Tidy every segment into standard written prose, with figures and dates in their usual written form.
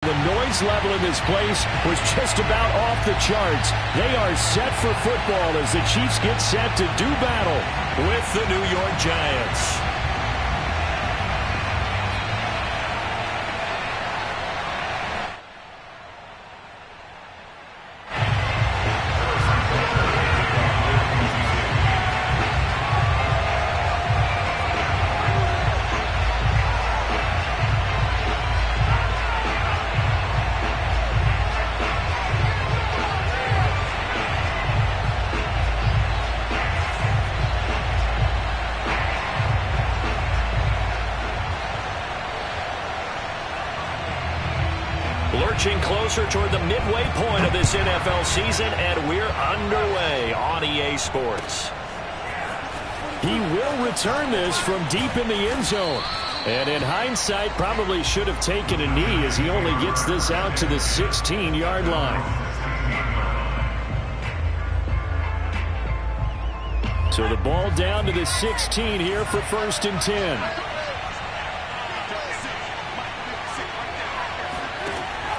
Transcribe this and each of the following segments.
The noise level in this place was just about off the charts. They are set for football as the Chiefs get set to do battle with the New York Giants. Lurching closer toward the midway point of this NFL season, and we're underway on EA Sports. He will return this from deep in the end zone. And in hindsight, probably should have taken a knee as he only gets this out to the 16-yard line. So the ball down to the 16 here for 1st and 10.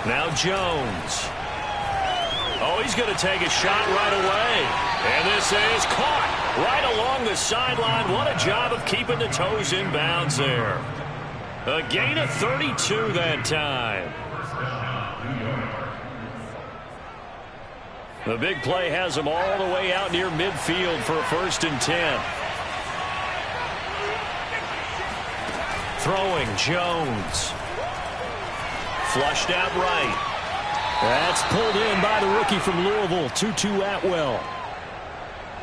Now Jones. Oh, he's going to take a shot right away. And this is caught right along the sideline. What a job of keeping the toes in bounds there. A gain of 32 that time. The big play has him all the way out near midfield for a 1st and 10. Throwing Jones. Flushed out right. That's pulled in by the rookie from Louisville, Tutu Atwell.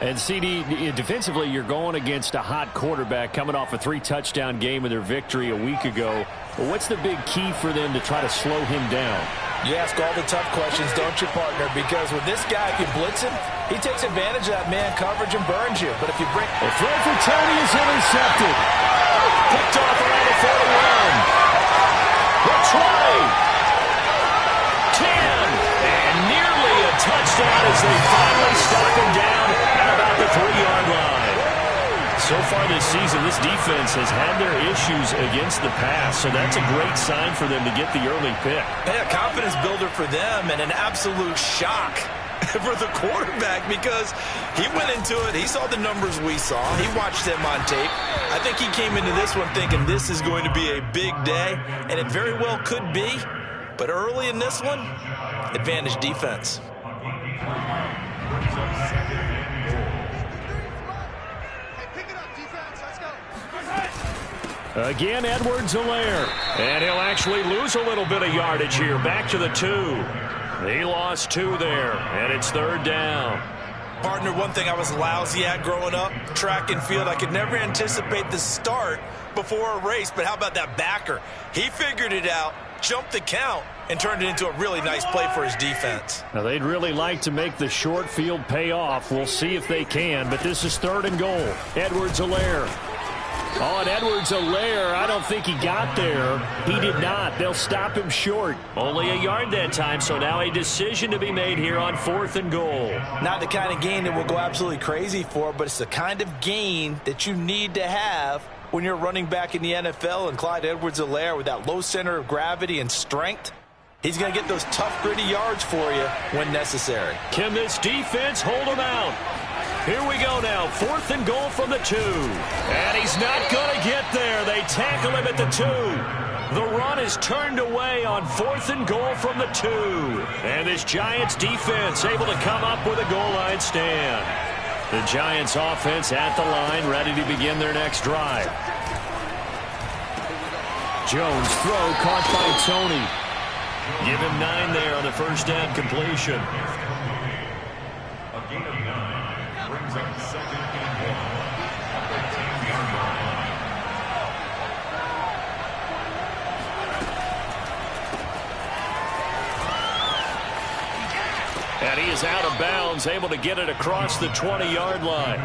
And CD, defensively, you're going against a hot quarterback coming off a 3-touchdown game in their victory a week ago. Well, what's the big key for them to try to slow him down? You ask all the tough questions, don't you, partner? Because with this guy, if you blitz him, he takes advantage of that man coverage and burns you. But if you break... The throw for Tony is intercepted. Picked off around the 41. The 20, 10, and nearly a touchdown as they finally stop him down at about the 3-yard line. So far this season, this defense has had their issues against the pass, so that's a great sign for them to get the early pick. Yeah, confidence builder for them and an absolute shock for the quarterback because he went into it. He saw the numbers we saw. He watched them on tape. I think he came into this one thinking this is going to be a big day, and it very well could be. But early in this one, advantage defense. Again, Edwards-Helaire. And he'll actually lose a little bit of yardage here. Back to the 2. He lost 2 there, and it's 3rd down. Partner, one thing I was lousy at growing up, track and field, I could never anticipate the start before a race, but how about that backer? He figured it out, jumped the count, and turned it into a really nice play for his defense. Now, they'd really like to make the short field pay off. We'll see if they can, but this is 3rd and goal. Edwards-Helaire. Oh, and Edwards-Helaire, I don't think he got there. He did not. They'll stop him short. Only a yard that time, so now a decision to be made here on 4th and goal. Not the kind of gain that we'll go absolutely crazy for, but it's the kind of gain that you need to have when you're running back in the NFL. And Clyde Edwards-Helaire, with that low center of gravity and strength, he's going to get those tough, gritty yards for you when necessary. Can this defense hold him out? Here we go now, 4th and goal from the 2. And he's not going to get there. They tackle him at the 2. The run is turned away on 4th and goal from the 2. And this Giants defense able to come up with a goal line stand. The Giants offense at the line, ready to begin their next drive. Jones throw caught by Tony. Give him 9 there on the first down completion. And he is out of bounds, able to get it across the 20-yard line.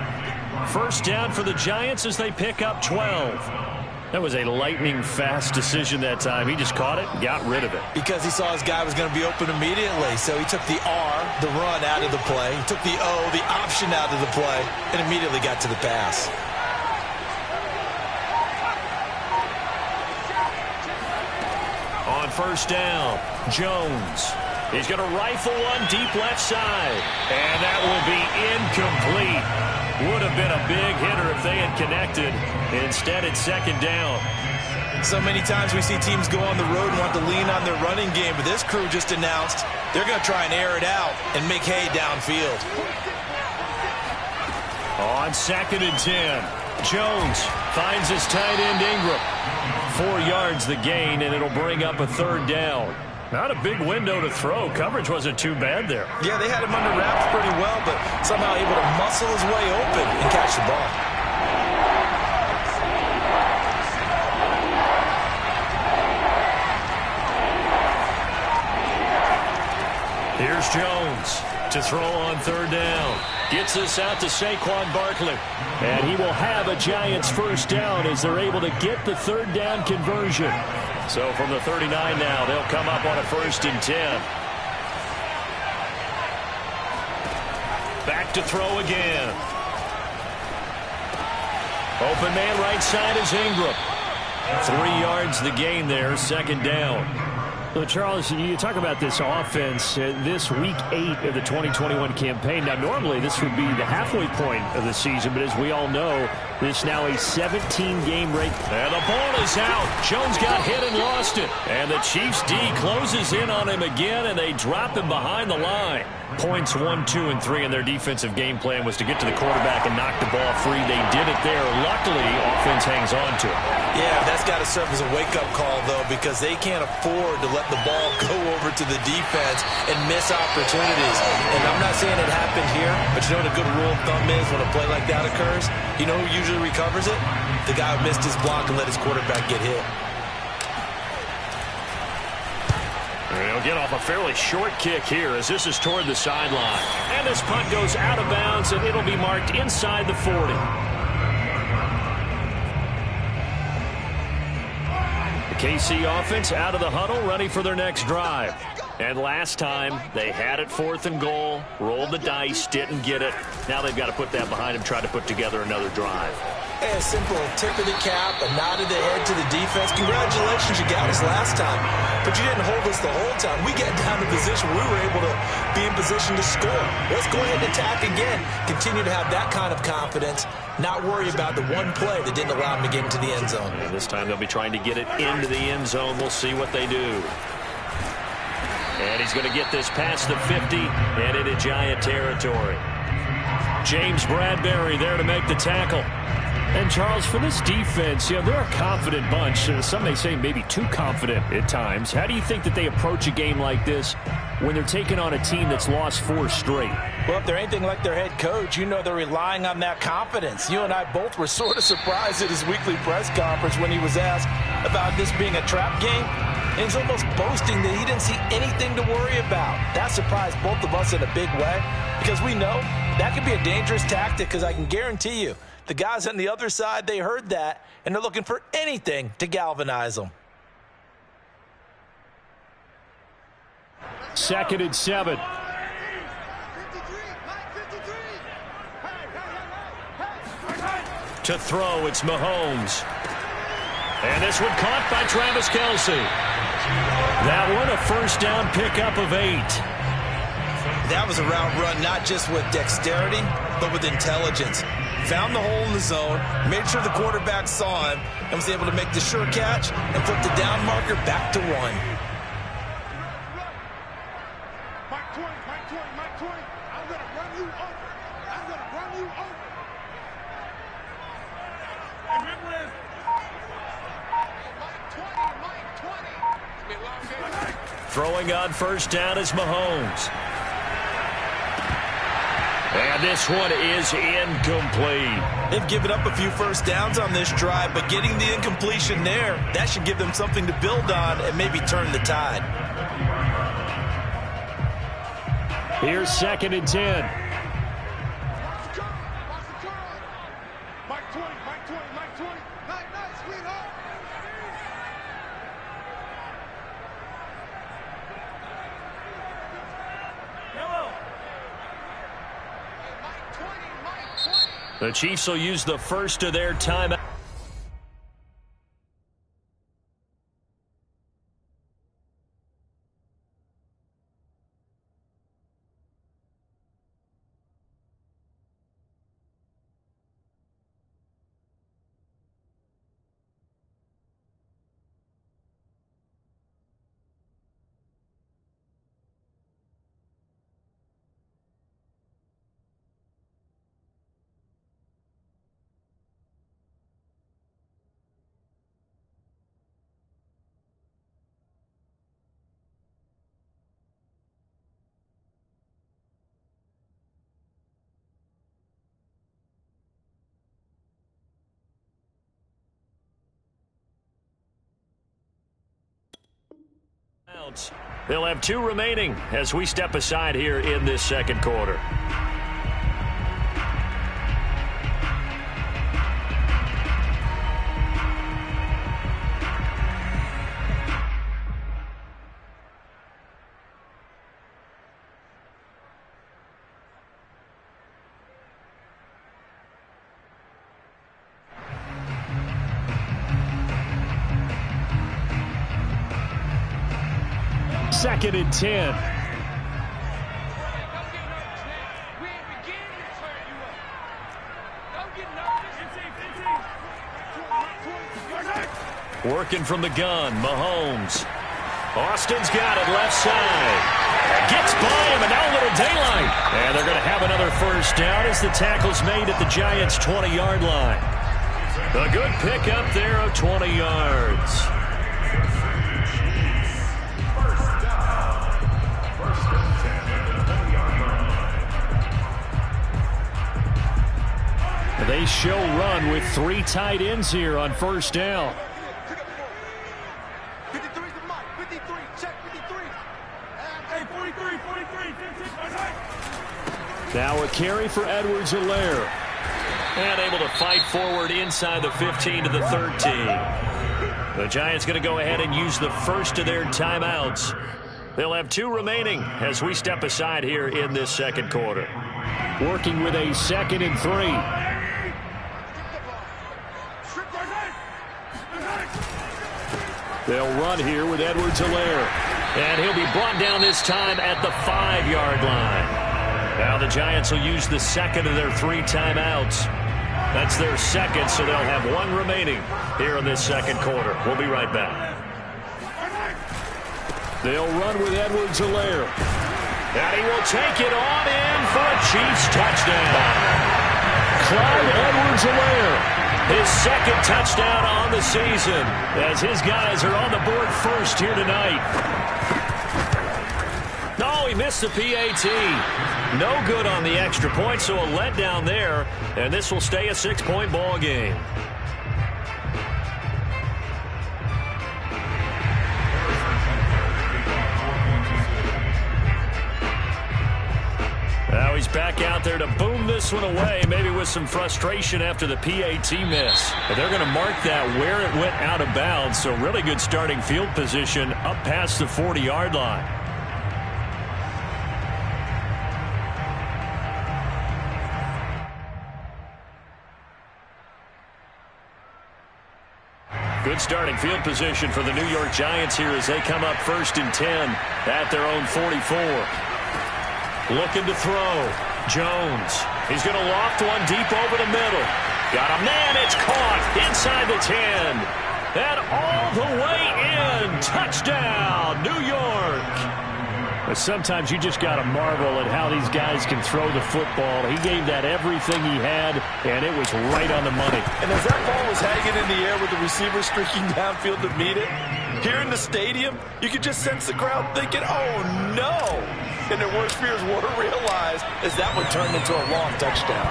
First down for the Giants as they pick up 12. That was a lightning-fast decision that time. He just caught it and got rid of it. Because he saw his guy was going to be open immediately. So he took the R, the run, out of the play. He took the O, the option, out of the play, and immediately got to the pass. On first down. Jones. He's going to rifle one deep left side. And that will be incomplete. Would have been a big hitter if they had connected. Instead, it's second down. So many times we see teams go on the road and want to lean on their running game, but this crew just announced they're going to try and air it out and make hay downfield. On 2nd and 10, Jones finds his tight end Ingram. 4 yards the gain, and it'll bring up a third down. Not a big window to throw. Coverage wasn't too bad there. Yeah, they had him under wraps pretty well, but somehow able to muscle his way open and catch the ball. Here's Jones to throw on third down. Gets this out to Saquon Barkley. And he will have a Giants first down as they're able to get the third down conversion. So from the 39 now, they'll come up on a 1st and 10. Back to throw again. Open man right side is Ingram. 3 yards the gain there, second down. Well, Charles, you talk about this offense, this week 8 of the 2021 campaign. Now, normally this would be the halfway point of the season, but as we all know, this is now a 17-game rate. And the ball is out. Jones got hit and lost it. And the Chiefs D closes in on him again, and they drop him behind the line. Points 1, 2, and 3 in their defensive game plan was to get to the quarterback and knock the ball free. They did it there. Luckily, offense hangs on to it. Yeah, that's got to serve as a wake-up call, though, because they can't afford to let the ball go over to the defense and miss opportunities. And I'm not saying it happened here, but you know what a good rule of thumb is when a play like that occurs? You know who usually recovers it? The guy who missed his block and let his quarterback get hit. He'll get off a fairly short kick here as this is toward the sideline. And this punt goes out of bounds, and it'll be marked inside the 40. The KC offense out of the huddle, ready for their next drive. And last time, they had it 4th and goal, rolled the dice, didn't get it. Now they've got to put that behind them, try to put together another drive. A simple tip of the cap, a nod of the head to the defense. Congratulations, you got us last time, but you didn't hold us the whole time. We get down to position, we were able to be in position to score. Let's go ahead and attack again. Continue to have that kind of confidence, not worry about the one play that didn't allow them to get into the end zone. And this time they'll be trying to get it into the end zone. We'll see what they do. And he's going to get this past the 50 and into Giant territory. James Bradbury there to make the tackle. And, Charles, for this defense, you know, they're a confident bunch. Some may say maybe too confident at times. How do you think that they approach a game like this when they're taking on a team that's lost 4 straight? Well, if they're anything like their head coach, you know they're relying on that confidence. You and I both were sort of surprised at his weekly press conference when he was asked about this being a trap game. And he's almost boasting that he didn't see anything to worry about. That surprised both of us in a big way because we know that could be a dangerous tactic because I can guarantee you the guys on the other side, they heard that, and they're looking for anything to galvanize them. 2nd and 7. To throw, it's Mahomes. And this one caught by Travis Kelce. That one a first down pickup of 8. That was a route run not just with dexterity, but with intelligence. Found the hole in the zone, made sure the quarterback saw him, and was able to make the sure catch and flip the down marker back to 1. Mike 20, Mike 20. I'm going to run you over. I'm going to run you over. Mike 20. Throwing on first down is Mahomes. And this one is incomplete. They've given up a few first downs on this drive, but getting the incompletion there, that should give them something to build on and maybe turn the tide. Here's 2nd and 10. Mike 20, Mike 20, Mike 20. Nice, sweetheart. The Chiefs will use the first of their timeout. timeouts. They'll have 2 remaining as we step aside here in this second quarter. Second and 10. Working from the gun, Mahomes. Austin's got it left side. Gets by him, and now a little daylight. And they're going to have another first down as the tackle's made at the Giants' 20-yard line. A good pickup there of 20 yards. They show run with 3 tight ends here on first down. 53 to Mike. 53. Check 53. Hey, 43, 43, 15. Now a carry for Edwards-Helaire. And able to fight forward inside the 15 to the 13. The Giants going to go ahead and use the first of their timeouts. They'll have 2 remaining as we step aside here in this second quarter. Working with a 2nd and 3. They'll run here with Edwards-Helaire. And he'll be brought down this time at the 5-yard line. Now the Giants will use the second of their 3 timeouts. That's their second, so they'll have 1 remaining here in this second quarter. We'll be right back. They'll run with Edwards-Helaire. And he will take it on in for a Chiefs touchdown. Clyde Edwards-Helaire. His second touchdown on the season as his guys are on the board first here tonight. No, he missed the PAT. No good on the extra point, so a letdown there, and this will stay a 6-point ball game. Now he's back out there to boom this one away, maybe with some frustration after the PAT miss. But they're going to mark that where it went out of bounds, so really good starting field position up past the 40-yard line. Good starting field position for the New York Giants here as they come up 1st and 10 at their own 44. Looking to throw. Jones. He's going to loft one deep over the middle. Got a man. It's caught inside the 10. And all the way in. Touchdown, New York. But sometimes you just got to marvel at how these guys can throw the football. He gave that everything he had, and it was right on the money. And as that ball was hanging in the air with the receiver streaking downfield to meet it, here in the stadium, you could just sense the crowd thinking, oh, no. And their worst fears were realized as that one turned into a long touchdown.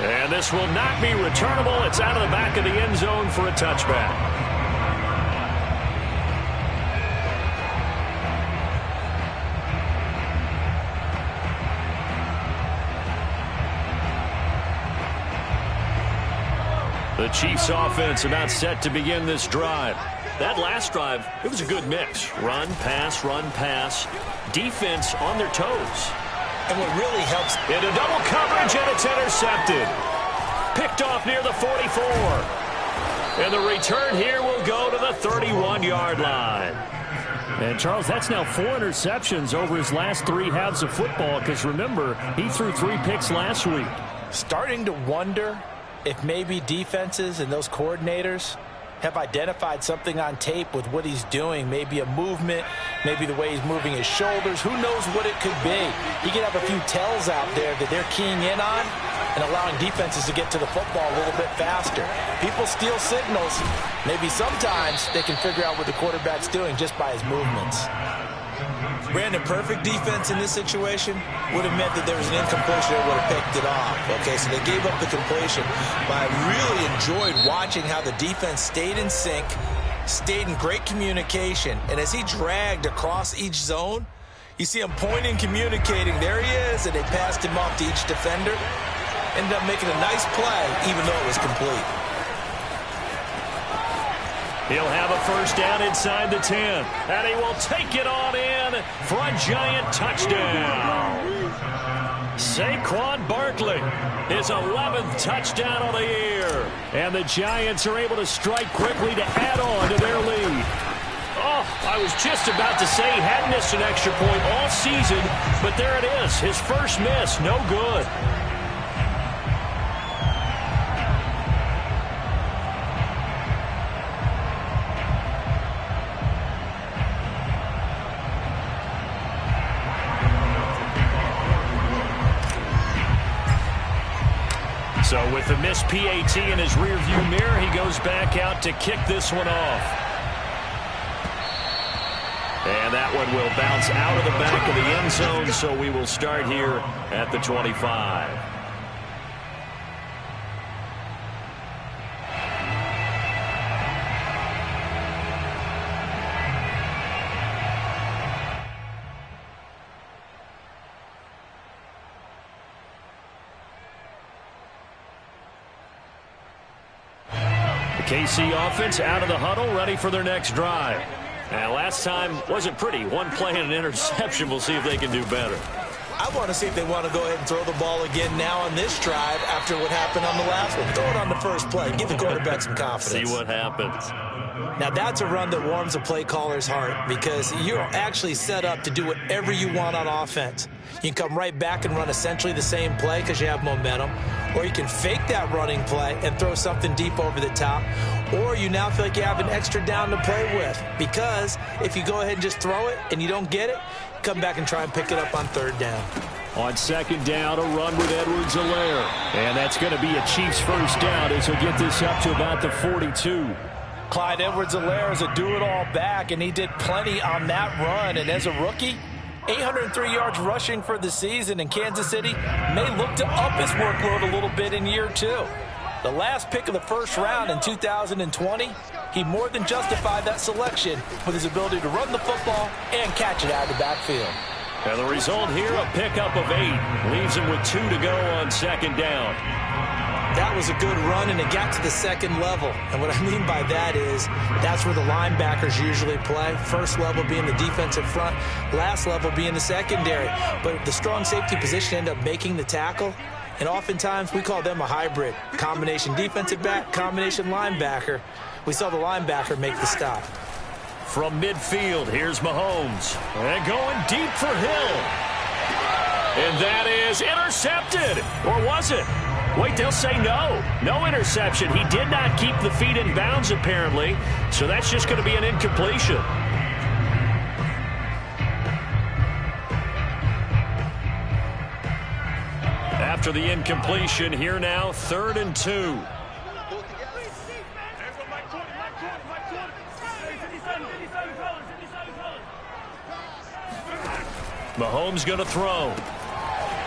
And this will not be returnable. It's out of the back of the end zone for a touchback. The Chiefs offense about set to begin this drive. That last drive, it was a good mix. Run, pass, defense on their toes. And what really helps... Into double coverage, and it's intercepted. Picked off near the 44. And the return here will go to the 31-yard line. And, Charles, that's now 4 interceptions over his last 3 halves of football, because, remember, he threw 3 picks last week. Starting to wonder if maybe defenses and those coordinators have identified something on tape with what he's doing. Maybe a movement, maybe the way he's moving his shoulders. Who knows what it could be? He could have a few tells out there that they're keying in on and allowing defenses to get to the football a little bit faster. People steal signals. Maybe sometimes they can figure out what the quarterback's doing just by his movements. Brandon, perfect defense in this situation would have meant that there was an incompletion that would have picked it off. Okay, so they gave up the completion. But I really enjoyed watching how the defense stayed in sync, stayed in great communication, and as he dragged across each zone, you see him pointing, communicating. There he is, and they passed him off to each defender. Ended up making a nice play, even though it was complete. He'll have a first down inside the 10. And he will take it on in for a Giant touchdown. Saquon Barkley, his 11th touchdown of the year. And the Giants are able to strike quickly to add on to their lead. Oh, I was just about to say he hadn't missed an extra point all season, but there it is. His first miss, no good. So with the missed PAT in his rearview mirror, he goes back out to kick this one off. And that one will bounce out of the back of the end zone, so we will start here at the 25. KC offense out of the huddle, ready for their next drive. And last time wasn't pretty. One play and an interception. We'll see if they can do better. I want to see if they want to go ahead and throw the ball again now on this drive after what happened on the last one. Throw it on the first play. Give the quarterback some confidence. See what happens. Now, that's a run that warms a play caller's heart because you're actually set up to do whatever you want on offense. You can come right back and run essentially the same play because you have momentum, or you can fake that running play and throw something deep over the top, or you now feel like you have an extra down to play with because if you go ahead and just throw it and you don't get it, come back and try and pick it up on third down. On second down, a run with Edwards-Helaire. And that's going to be a Chiefs first down as he'll get this up to about the 42. Clyde Edwards-Helaire is a do-it-all back, and he did plenty on that run. And as a rookie, 803 yards rushing for the season, and Kansas City may look to up his workload a little bit in year two. The last pick of the first round in 2020, he more than justified that selection with his ability to run the football and catch it out of the backfield. And the result here, a pickup of 8. Leaves him with 2 to go on second down. That was a good run, and it got to the second level. And what I mean by that is that's where the linebackers usually play. First level being the defensive front, last level being the secondary. But the strong safety position ended up making the tackle. And oftentimes we call them a hybrid. Combination defensive back, combination linebacker. We saw the linebacker make the stop. From midfield, here's Mahomes. And going deep for Hill. And that is intercepted. Or was it? Wait, they'll say no. No interception. He did not keep the feet in bounds, apparently. So that's just going to be an incompletion. After the incompletion, here now, 3rd and 2. Mahomes going to throw.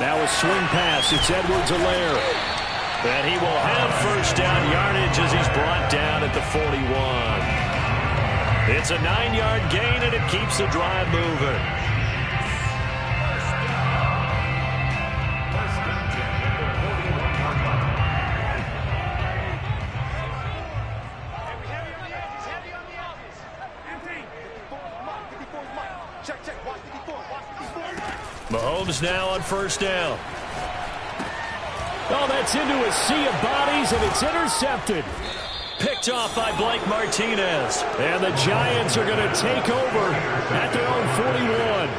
Now a swing pass. It's Edwards-Helaire. And he will have first down yardage as he's brought down at the 41. It's a 9-yard gain, and it keeps the drive moving. Mahomes now on first down. Oh, that's into a sea of bodies, and it's intercepted. Picked off by Blake Martinez. And the Giants are going to take over at their own 41.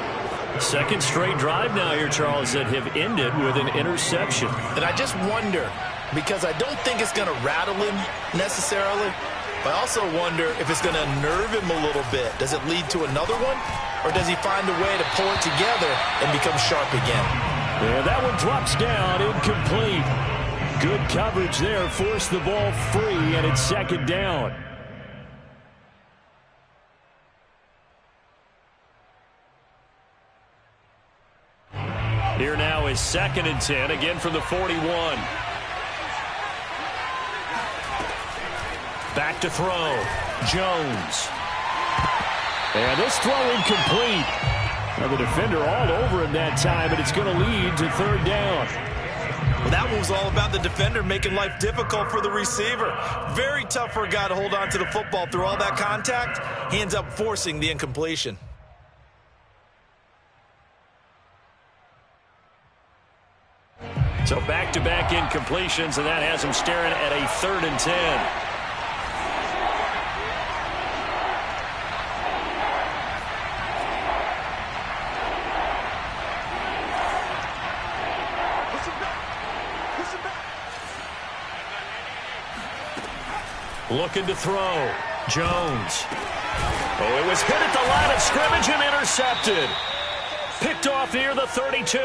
Second straight drive now here, Charles, that have ended with an interception. And I just wonder, because I don't think it's going to rattle him necessarily, but I also wonder if it's going to nerve him a little bit. Does it lead to another one? Or does he find a way to pull it together and become sharp again? Yeah, that one drops down, incomplete. Good coverage there, forced the ball free, and it's second down. is 2nd and 10, again from the 41. Back to throw. Jones. And this throw incomplete. Now the defender all over him that time, but it's going to lead to 3rd down. Well, that one was all about the defender making life difficult for the receiver. Very tough for a guy to hold on to the football through all that contact. He ends up forcing the incompletion. So back-to-back incompletions, and that has him staring at a 3rd and 10. Looking to throw. Jones. Oh, it was hit at the line of scrimmage and intercepted. Picked off near the 32.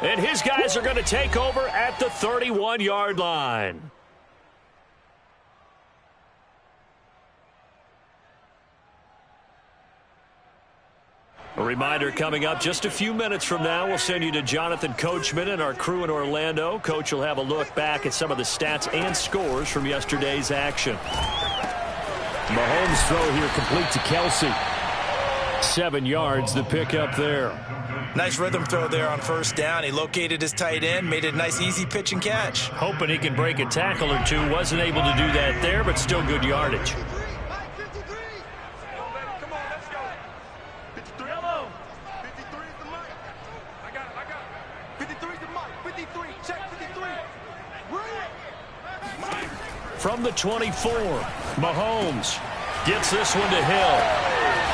And his guys are going to take over at the 31-yard line. A reminder coming up just a few minutes from now, we'll send you to Jonathan Coachman and our crew in Orlando. Coach will have a look back at some of the stats and scores from yesterday's action. Mahomes' throw here complete to Kelsey. 7 yards, the pickup there. Nice rhythm throw there on 1st down. He located his tight end, made it a nice easy pitch and catch. Hoping he can break a tackle or two. Wasn't able to do that there, but still good yardage. From the 24, Mahomes gets this one to Hill.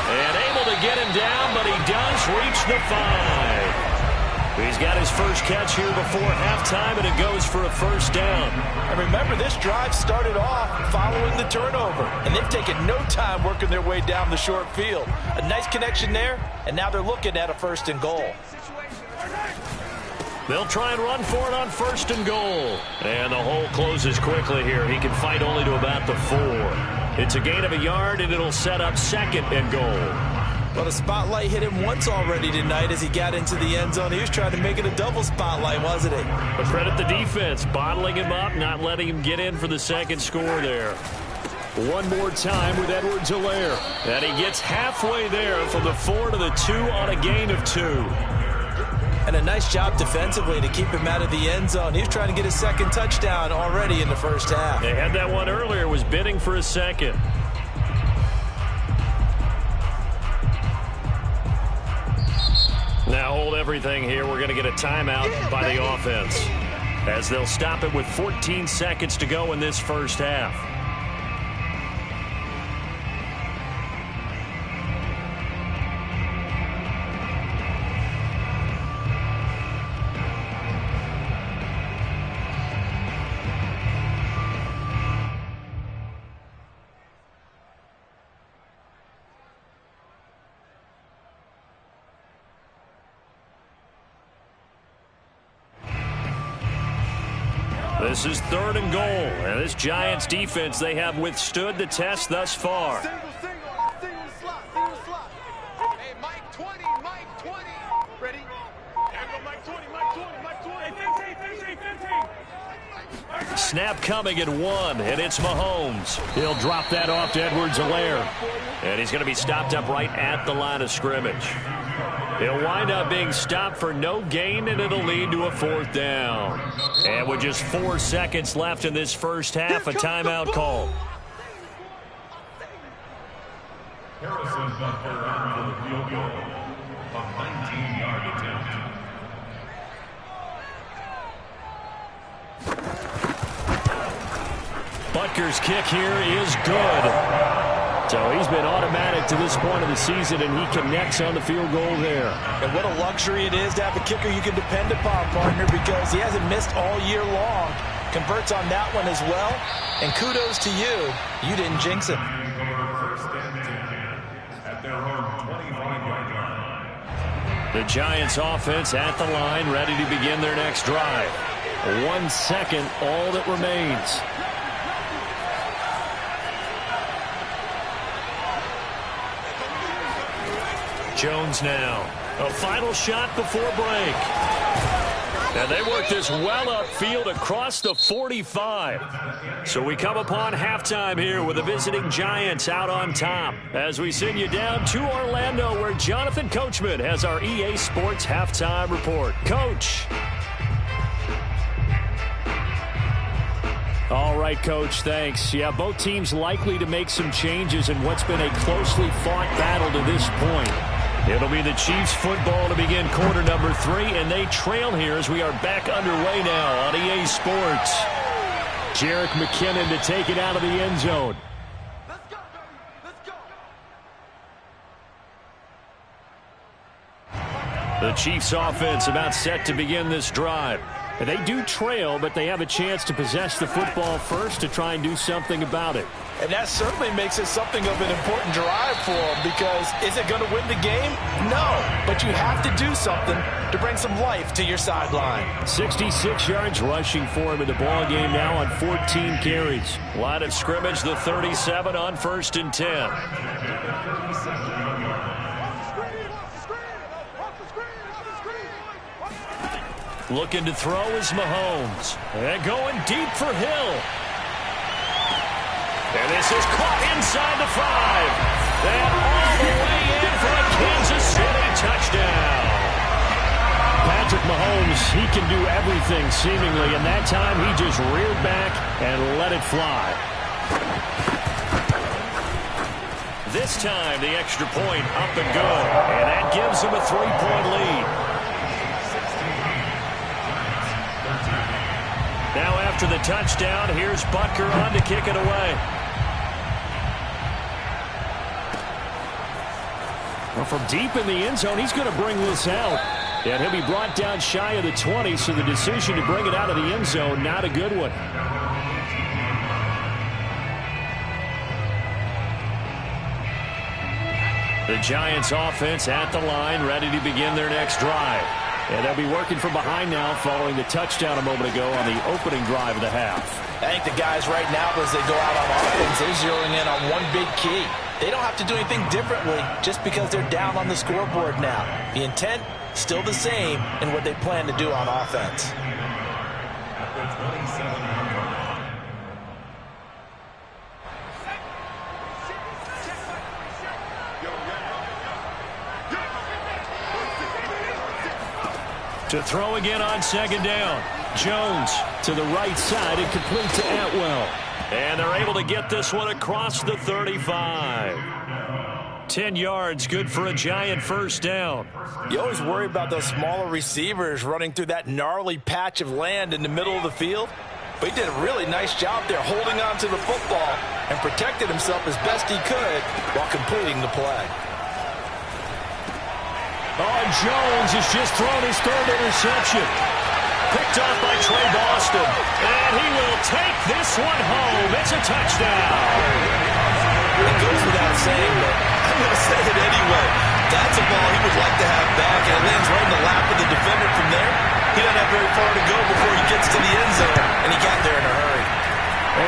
And able to get him down, but he does reach the 5. He's got his first catch here before halftime, and it goes for a 1st down. And remember, this drive started off following the turnover, and they've taken no time working their way down the short field. A nice connection there, and now they're looking at a 1st and goal. They'll try and run for it on 1st and goal. And the hole closes quickly here. He can fight only to about the 4. It's a gain of a yard, and it'll set up 2nd and goal. Well, the spotlight hit him once already tonight as he got into the end zone. He was trying to make it a double spotlight, wasn't he? But credit the defense, bottling him up, not letting him get in for the 2nd score there. One more time with Edwards-Helaire. And he gets halfway there from the 4 to the 2 on a gain of 2. And a nice job defensively to keep him out of the end zone. He was trying to get his 2nd touchdown already in the 1st half. They had that one earlier, was bidding for a 2nd. Now hold everything here. We're going to get a timeout by the offense, as they'll stop it with 14 seconds to go in this 1st half. This is 3rd and goal, and this Giants defense, they have withstood the test thus far. Single slot. Hey, Mike 20, Mike 20. Ready? Mike 20, Mike 20, Mike 20. 15. Snap coming at 1, and it's Mahomes. He'll drop that off to Edwards-Helaire. And he's going to be stopped up right at the line of scrimmage. He'll wind up being stopped for no gain, and it'll lead to a 4th down. And with just 4 seconds left in this 1st half, a timeout call. Harrison Butker on for the field goal. A 19-yard attempt. Butker's kick here is good. So he's been automatic to this point of the season, and he connects on the field goal there. And what a luxury it is to have a kicker you can depend upon, partner, because he hasn't missed all year long. Converts on that one as well. And kudos to you. You didn't jinx him. At their own 25-yard line. The Giants offense at the line, ready to begin their next drive. 1 second, all that remains. Jones now. A final shot before break. And they work this well upfield across the 45. So we come upon halftime here with the visiting Giants out on top as we send you down to Orlando where Jonathan Coachman has our EA Sports halftime report. Coach. All right, Coach, thanks. Yeah, both teams likely to make some changes in what's been a closely fought battle to this point. It'll be the Chiefs football to begin quarter number 3, and they trail here as we are back underway now on EA Sports. Jerick McKinnon to take it out of the end zone. Let's go, baby. Let's go. The Chiefs offense about set to begin this drive. They do trail, but they have a chance to possess the football first to try and do something about it. And that certainly makes it something of an important drive for them because is it going to win the game? No, but you have to do something to bring some life to your sideline. 66 yards rushing for him in the ball game now on 14 carries. Line of scrimmage, the 37 on 1st and 10. Looking to throw is Mahomes. And going deep for Hill. And this is caught inside the 5. And all the way in for a Kansas City touchdown. Patrick Mahomes, he can do everything seemingly, and that time he just reared back and let it fly. This time the extra point up and good. And that gives him a 3-point lead. Now after the touchdown, here's Butker on to kick it away. Well, from deep in the end zone, he's going to bring this out. And he'll be brought down shy of the 20, so the decision to bring it out of the end zone, not a good one. The Giants offense at the line, ready to begin their next drive. And they'll be working from behind now following the touchdown a moment ago on the opening drive of the half. I think the guys right now, as they go out on offense, they're zeroing in on one big key. They don't have to do anything differently just because they're down on the scoreboard now. The intent, still the same in what they plan to do on offense. To throw again on 2nd down. Jones to the right side and complete to Atwell. And they're able to get this one across the 35. 10 yards, good for a Giant first down. You always worry about those smaller receivers running through that gnarly patch of land in the middle of the field. But he did a really nice job there holding on to the football and protected himself as best he could while completing the play. Oh, Jones has just thrown his 3rd interception. Picked off by Trey Boston. And he will take this one home. It's a touchdown. It goes without saying, but I'm going to say it anyway. That's a ball he would like to have back, and it lands right in the lap of the defender from there. He doesn't have very far to go before he gets to the end zone, and he got there in a hurry.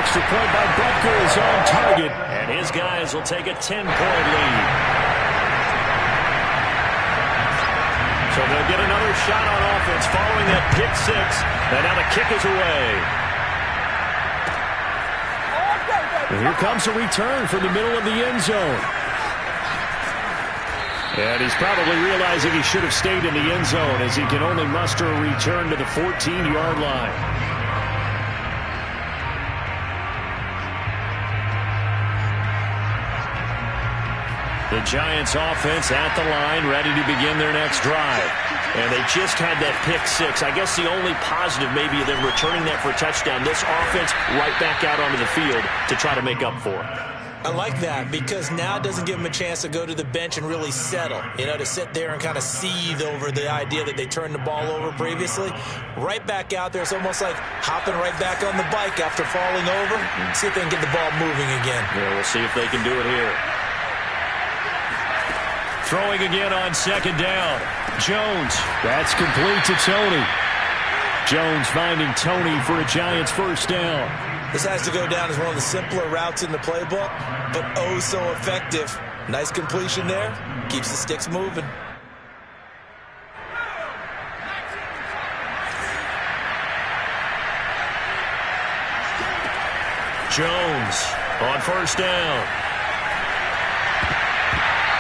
Extra point by Butker is on target. And his guys will take a 10-point lead. So they'll get another shot on offense following that pick 6. And now the kick is away. And here comes a return from the middle of the end zone. And he's probably realizing he should have stayed in the end zone as he can only muster a return to the 14-yard line. The Giants offense at the line, ready to begin their next drive. And they just had that pick 6. I guess the only positive maybe of them returning that for a touchdown. This offense right back out onto the field to try to make up for it. I like that because now it doesn't give them a chance to go to the bench and really settle. You know, to sit there and kind of seethe over the idea that they turned the ball over previously. Right back out there, it's almost like hopping right back on the bike after falling over. See if they can get the ball moving again. Yeah, we'll see if they can do it here. Throwing again on 2nd down. Jones. That's complete to Tony. Jones finding Tony for a Giants first down. This has to go down as one of the simpler routes in the playbook, but oh so effective. Nice completion there. Keeps the sticks moving. Jones on first down.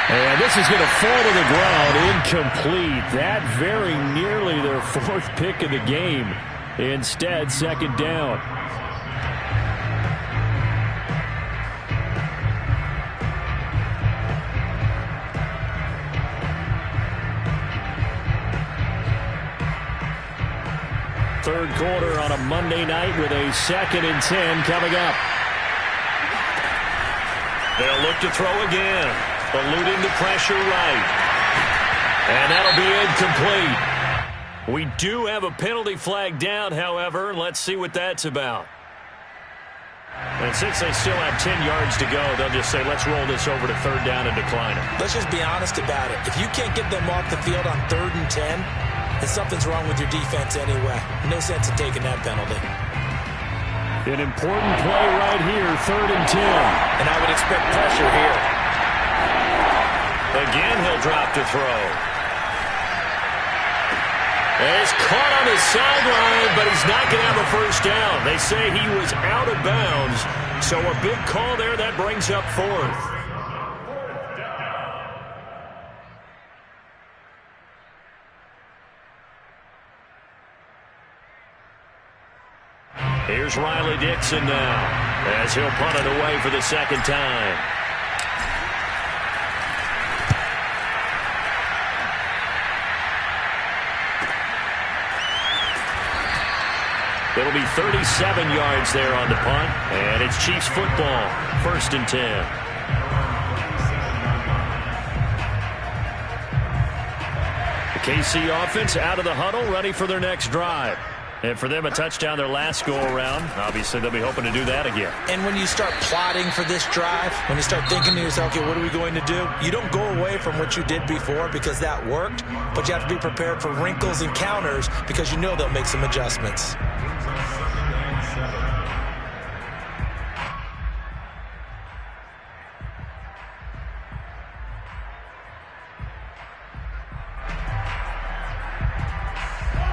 And this is going to fall to the ground, incomplete. That very nearly their fourth pick of the game. Instead, second down. Third quarter on a Monday night with a 2nd and 10 coming up. They'll look to throw again. Eluding the pressure right. And that'll be incomplete. We do have a penalty flag down, however. Let's see what that's about. And since they still have 10 yards to go, they'll just say, let's roll this over to third down and decline it. Let's just be honest about it. If you can't get them off the field on 3rd and 10, then something's wrong with your defense anyway. No sense in taking that penalty. An important play right here, 3rd and 10. And I would expect pressure here. Again, he'll drop to throw. He's caught on his sideline, but he's not going to have a first down. They say he was out of bounds, so a big call there. That brings up 4th. Here's Riley Dixon now, as he'll punt it away for the second time. It'll be 37 yards there on the punt, and it's Chiefs football, 1st and 10. The KC offense out of the huddle, ready for their next drive. And for them, a touchdown their last go-around. Obviously, they'll be hoping to do that again. And when you start plotting for this drive, when you start thinking to yourself, okay, what are we going to do? You don't go away from what you did before because that worked, but you have to be prepared for wrinkles and counters because you know they'll make some adjustments.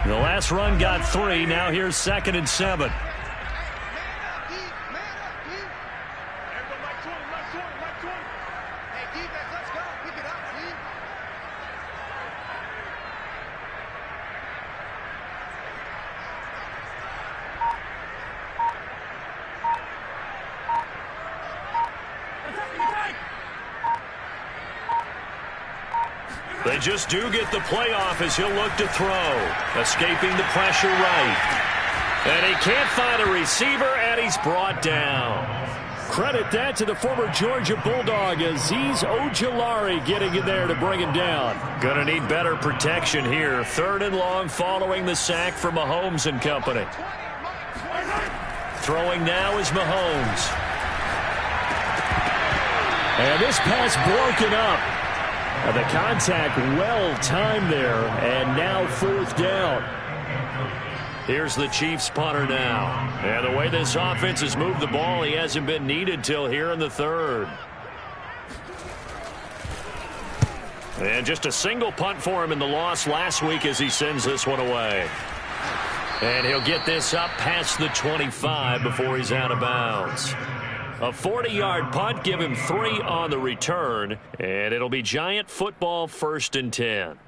The last run got 3. Now here's 2nd and 7. They just do get the playoff as he'll look to throw. Escaping the pressure right. And he can't find a receiver, and he's brought down. Credit that to the former Georgia Bulldog, Azeez Ojulari getting in there to bring him down. Gonna need better protection here. 3rd and long following the sack from Mahomes and company. Throwing now is Mahomes. And this pass broken up. The contact well-timed there, and now 4th down. Here's the Chiefs punter now. And the way this offense has moved the ball, he hasn't been needed till here in the 3rd. And just a single punt for him in the loss last week as he sends this one away. And he'll get this up past the 25 before he's out of bounds. A 40-yard punt, give him 3 on the return, and it'll be Giant football, 1st and 10.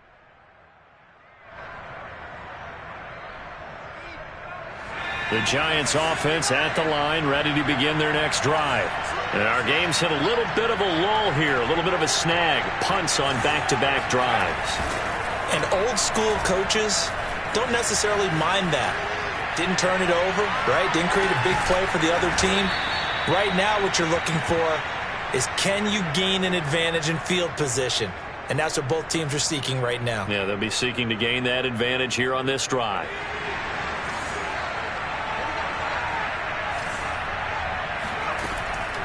The Giants offense at the line, ready to begin their next drive. And our game's hit a little bit of a lull here, a little bit of a snag, punts on back-to-back drives. And old school coaches don't necessarily mind that. Didn't turn it over, right? Didn't create a big play for the other team. Right now what you're looking for is can you gain an advantage in field position? And that's what both teams are seeking right now. Yeah, they'll be seeking to gain that advantage here on this drive.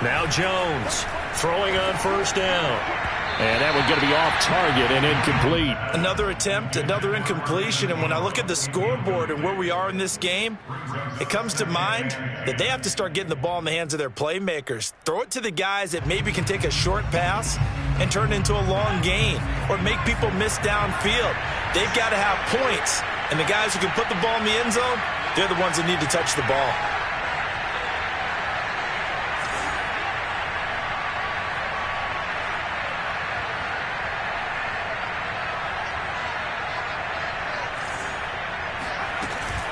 Now Jones throwing on 1st down. And that one's going to be off target and incomplete. Another attempt, another incompletion. And when I look at the scoreboard and where we are in this game, it comes to mind that they have to start getting the ball in the hands of their playmakers. Throw it to the guys that maybe can take a short pass and turn it into a long gain or make people miss downfield. They've got to have points. And the guys who can put the ball in the end zone, they're the ones that need to touch the ball.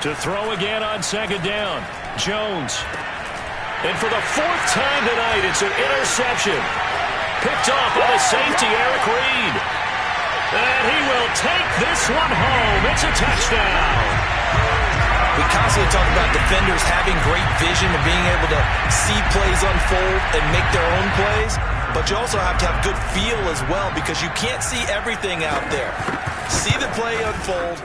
To throw again on second down. Jones. And for the fourth time tonight, it's an interception. Picked off by the safety, Eric Reed. And he will take this one home. It's a touchdown. We constantly talk about defenders having great vision and being able to see plays unfold and make their own plays. But you also have to have good feel as well because you can't see everything out there. See the play unfold,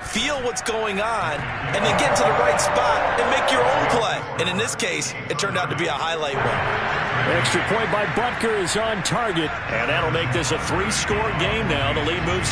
feel what's going on, and then get to the right spot and make your own play. And in this case, it turned out to be a highlight one. Extra point by Butker is on target. And that'll make this a 3-score game now. The lead moves